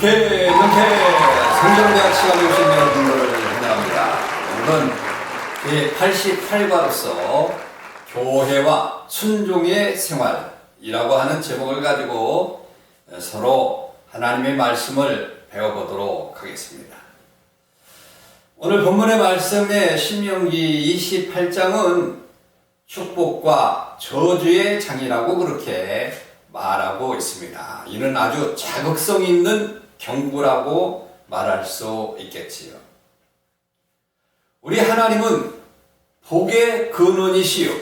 이렇게 성경대학 시간에 오신 여러분을 환영합니다. 오늘은 제88과로서 교회와 순종의 생활이라고 하는 제목을 가지고 서로 하나님의 말씀을 배워보도록 하겠습니다. 오늘 본문의 말씀의 신명기 28장은 축복과 저주의 장이라고 그렇게 말하고 있습니다. 이는 아주 자극성 있는 경고라고 말할 수 있겠지요. 우리 하나님은 복의 근원이시요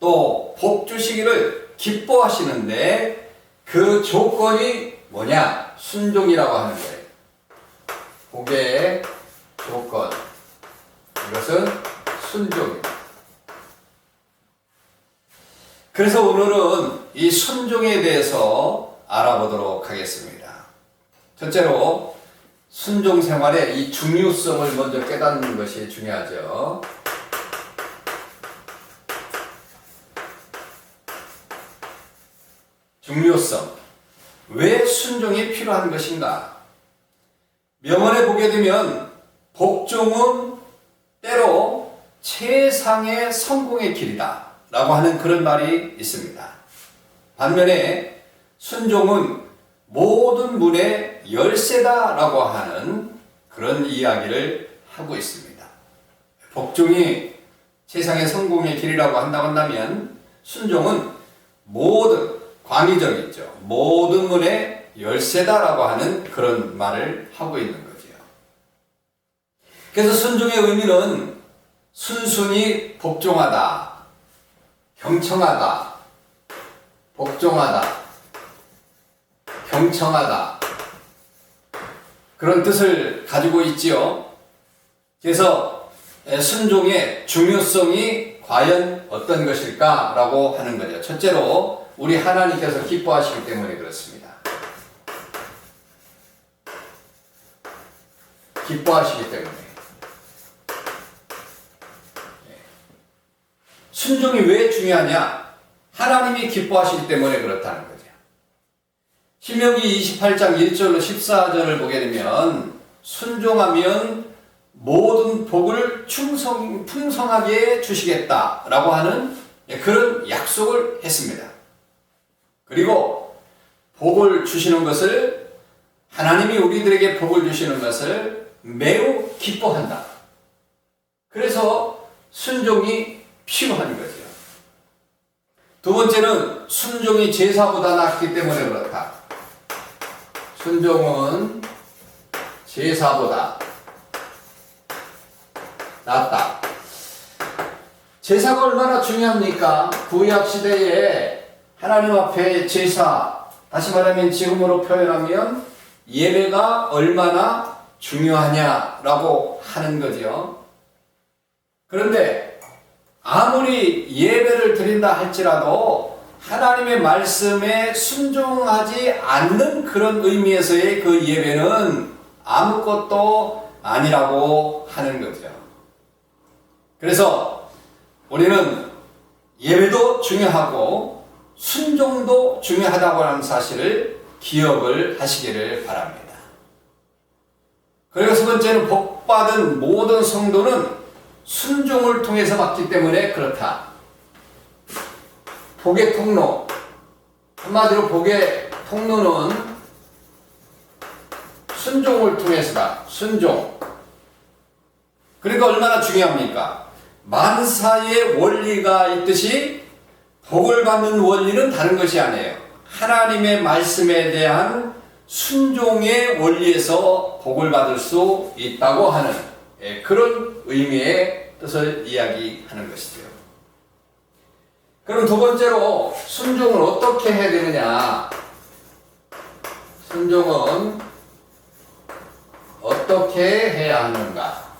또 복 주시기를 기뻐하시는데 그 조건이 뭐냐? 순종이라고 하는 거예요. 복의 조건, 이것은 순종입니다. 그래서 오늘은 이 순종에 대해서 알아보도록 하겠습니다. 첫째로 순종 생활의 이 중요성을 먼저 깨닫는 것이 중요하죠. 중요성. 왜 순종이 필요한 것인가? 명언에 보게 되면 복종은 때로 최상의 성공의 길이다 라고 하는 그런 말이 있습니다. 반면에 순종은 모든 문의 열쇠다 라고 하는 그런 이야기를 하고 있습니다. 복종이 세상의 성공의 길이라고 한다면 순종은 모든 광의적이죠. 모든 문의 열쇠다라고 하는 그런 말을 하고 있는 거죠. 그래서 순종의 의미는 순순히 복종하다, 경청하다, 복종하다, 경청하다, 그런 뜻을 가지고 있지요. 그래서 순종의 중요성이 과연 어떤 것일까라고 하는 거죠. 첫째로 우리 하나님께서 기뻐하시기 때문에 그렇습니다. 기뻐하시기 때문에. 순종이 왜 중요하냐? 하나님이 기뻐하시기 때문에 그렇다는 거죠. 신명기 28장 1절로 14절을 보게 되면 순종하면 모든 복을 풍성하게 주시겠다라고 하는 그런 약속을 했습니다. 그리고 복을 주시는 것을, 하나님이 우리들에게 복을 주시는 것을 매우 기뻐한다. 그래서 순종이 필요한 거죠. 두 번째는 순종이 제사보다 낫기 때문에 그렇다. 순종은 제사보다 낫다. 제사가 얼마나 중요합니까? 구약 시대에 하나님 앞에 제사, 다시 말하면 지금으로 표현하면 예배가 얼마나 중요하냐라고 하는 거죠. 그런데 아무리 예배를 드린다 할지라도 하나님의 말씀에 순종하지 않는 그런 의미에서의 그 예배는 아무것도 아니라고 하는 거죠. 그래서 우리는 예배도 중요하고 순종도 중요하다고 하는 사실을 기억을 하시기를 바랍니다. 그리고 세 번째는 복받은 모든 성도는 순종을 통해서 받기 때문에 그렇다. 복의 통로, 한마디로 복의 통로는 순종을 통해서다. 순종. 그러니까 얼마나 중요합니까? 만사의 원리가 있듯이 복을 받는 원리는 다른 것이 아니에요. 하나님의 말씀에 대한 순종의 원리에서 복을 받을 수 있다고 하는 그런 의미의 뜻을 이야기하는 것이죠. 그럼 두 번째로 순종을 어떻게 해야 되느냐? 순종은 어떻게 해야 하는가?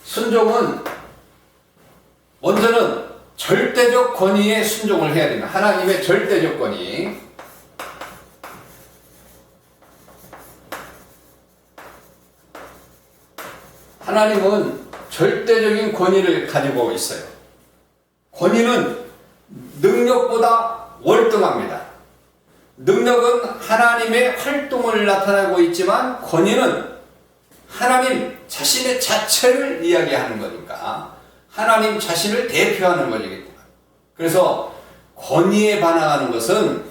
순종은 먼저는 절대적 권위에 순종을 해야 됩니다. 하나님의 절대적 권위. 하나님은 절대적인 권위를 가지고 있어요. 권위는 능력보다 월등합니다. 능력은 하나님의 활동을 나타내고 있지만 권위는 하나님 자신의 자체를 이야기하는 거니까 하나님 자신을 대표하는 거니까. 그래서 권위에 반항하는 것은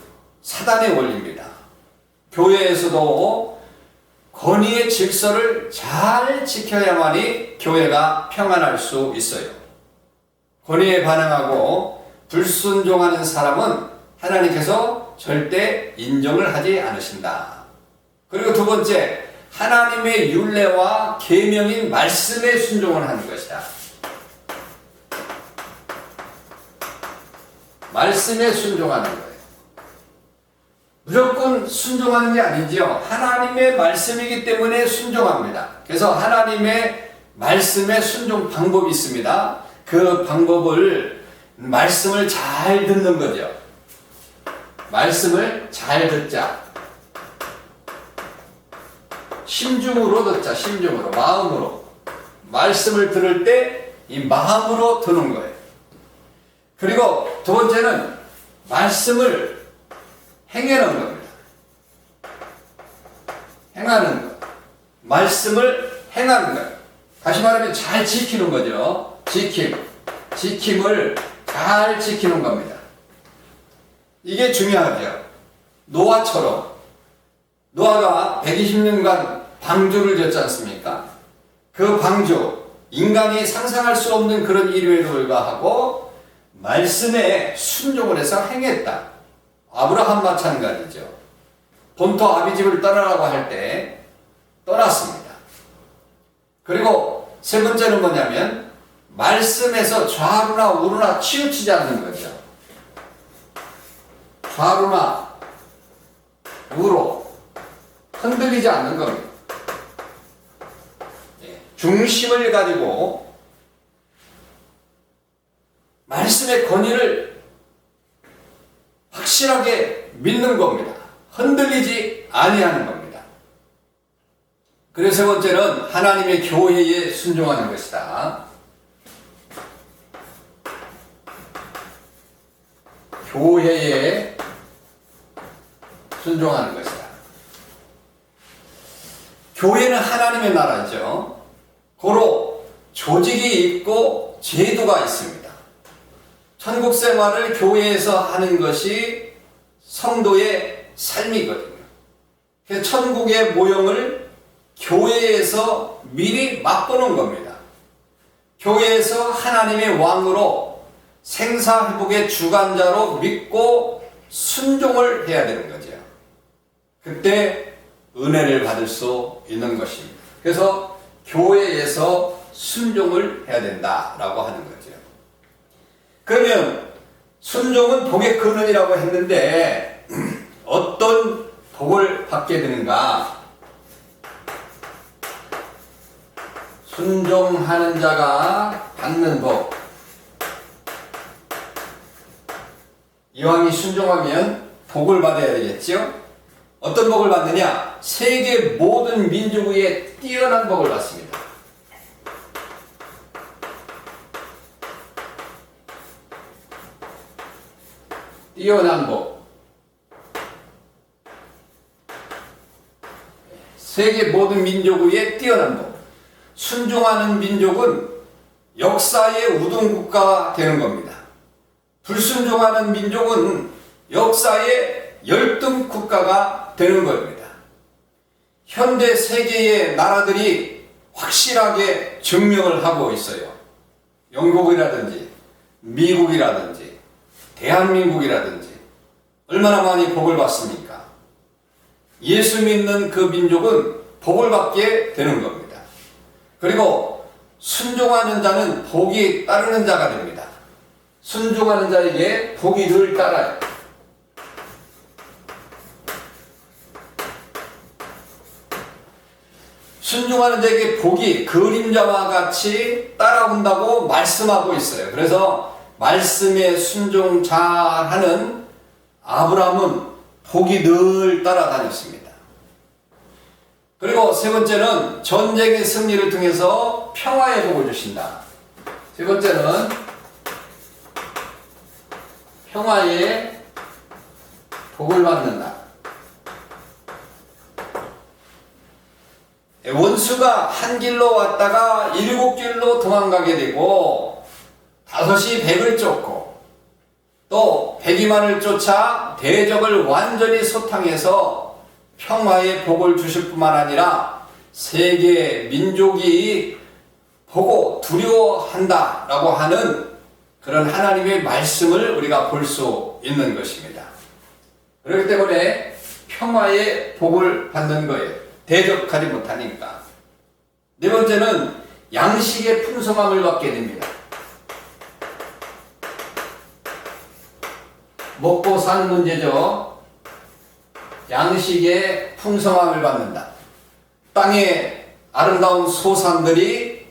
사단의 원리입니다. 교회에서도 권위의 질서를 잘 지켜야만이 교회가 평안할 수 있어요. 권위에 반항하고 불순종하는 사람은 하나님께서 절대 인정을 하지 않으신다. 그리고 두 번째, 하나님의 율례와 계명인 말씀에 순종을 하는 것이다. 말씀에 순종하는 거예요. 무조건 순종하는 게 아니지요. 하나님의 말씀이기 때문에 순종합니다. 그래서 하나님의 말씀에 순종 방법이 있습니다. 그 방법을 말씀을 잘 듣는 거죠. 말씀을 잘 듣자. 심중으로 듣자. 심중으로, 마음으로. 말씀을 들을 때 이 마음으로 듣는 거예요. 그리고 두 번째는 말씀을 행하는 겁니다. 행하는 것. 말씀을 행하는 것. 다시 말하면 잘 지키는 거죠. 지킴을 잘 지키는 겁니다. 이게 중요하죠. 노아처럼. 노아가 120년간 방주를 졌지 않습니까? 그 방주, 인간이 상상할 수 없는 그런 일임에도 불구하고 말씀에 순종을 해서 행했다. 아브라함 마찬가지죠. 본토 아비집을 떠나라고 할 때 떠났습니다. 그리고 세 번째는 뭐냐면 말씀에서 좌루나 우루나 치우치지 않는 거죠. 좌루나 우로 흔들리지 않는 겁니다. 중심을 가지고 말씀의 권위를 확실하게 믿는 겁니다. 흔들리지 아니하는 겁니다. 그래서 세 번째는 하나님의 교회에 순종하는 것이다. 교회에 순종하는 것이다. 교회는 하나님의 나라죠. 고로 조직이 있고 제도가 있습니다. 천국 생활을 교회에서 하는 것이 성도의 삶이거든요. 그래서 천국의 모형을 교회에서 미리 맛보는 겁니다. 교회에서 하나님의 왕으로 생사회복의 주관자로 믿고 순종을 해야 되는 거죠. 그때 은혜를 받을 수 있는 것입니다. 그래서 교회에서 순종을 해야 된다라고 하는 거죠. 그러면 순종은 복의 근원이라고 했는데 어떤 복을 받게 되는가? 순종하는 자가 받는 복. 이왕이 순종하면 복을 받아야 되겠죠? 어떤 복을 받느냐? 세계 모든 민족 위에 뛰어난 복을 받습니다. 뛰어난 복. 세계 모든 민족 위에 뛰어난 복. 순종하는 민족은 역사의 우등국가가 되는 겁니다. 불순종하는 민족은 역사의 열등 국가가 되는 겁니다. 현대 세계의 나라들이 확실하게 증명을 하고 있어요. 영국이라든지 미국이라든지 대한민국이라든지 얼마나 많이 복을 받습니까? 예수 믿는 그 민족은 복을 받게 되는 겁니다. 그리고 순종하는 자는 복이 따르는 자가 됩니다. 순종하는 자에게 복이 늘 따라요. 순종하는 자에게 복이 그림자와 같이 따라온다고 말씀하고 있어요. 그래서 말씀에 순종 잘하는 아브라함은 복이 늘 따라다녔습니다. 그리고 세 번째는 전쟁의 승리를 통해서 평화의 복을 주신다. 세 번째는 평화의 복을 받는다. 원수가 한 길로 왔다가 7길로 도망가게 되고 5이 100을 쫓고 또 100이만을 쫓아 대적을 완전히 소탕해서 평화의 복을 주실 뿐만 아니라 세계 민족이 보고 두려워한다 라고 하는 그런 하나님의 말씀을 우리가 볼 수 있는 것입니다. 그렇기 때문에 평화의 복을 받는 거예요. 대적하지 못하니까. 네 번째는 양식의 풍성함을 받게 됩니다. 먹고 사는 문제죠. 양식의 풍성함을 받는다. 땅에 아름다운 소산들이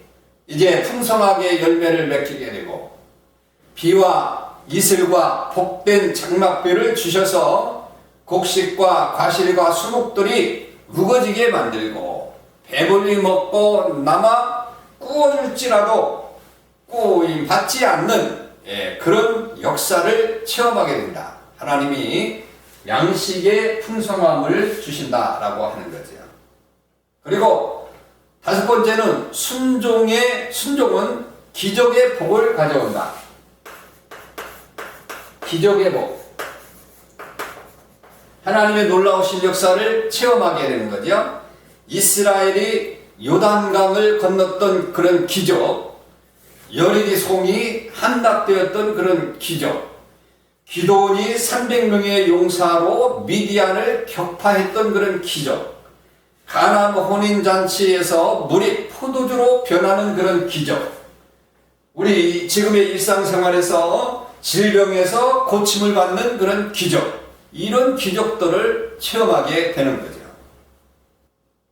이제 풍성하게 열매를 맺히게 되고 비와 이슬과 복된 장막비를 주셔서 곡식과 과실과 수목들이 우거지게 만들고 배불리 먹고 남아 구워줄지라도 구임 받지 않는 그런 역사를 체험하게 된다. 하나님이 양식의 풍성함을 주신다라고 하는 거죠. 그리고 5번째는 순종은 기적의 복을 가져온다. 기적의 복. 하나님의 놀라우신 역사를 체험하게 되는 거죠. 이스라엘이 요단강을 건넜던 그런 기적, 여리기 송이 함락되었던 그런 기적, 기도온이 300명의 용사로 미디안을 격파했던 그런 기적, 가나안 혼인잔치에서 물이 포도주로 변하는 그런 기적, 우리 지금의 일상생활에서 질병에서 고침을 받는 그런 기적, 이런 기적들을 체험하게 되는 거죠.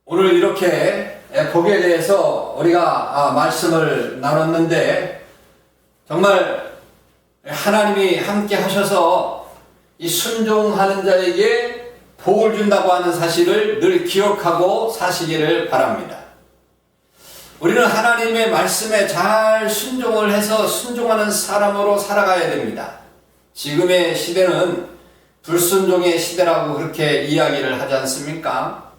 오늘 이렇게 복에 대해서 우리가 말씀을 나눴는데 정말 하나님이 함께 하셔서 이 순종하는 자에게 복을 준다고 하는 사실을 늘 기억하고 사시기를 바랍니다. 우리는 하나님의 말씀에 잘 순종을 해서 순종하는 사람으로 살아가야 됩니다. 지금의 시대는 불순종의 시대라고 그렇게 이야기를 하지 않습니까?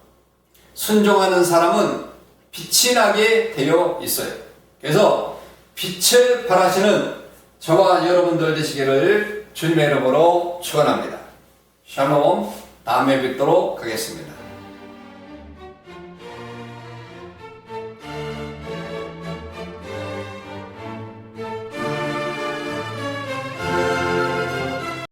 순종하는 사람은 빛이 나게 되어 있어요. 그래서 빛을 발하시는 저와 여러분들 되시기를 주님의 이름으로 축원합니다. 샬롬. 다음에 뵙도록 하겠습니다.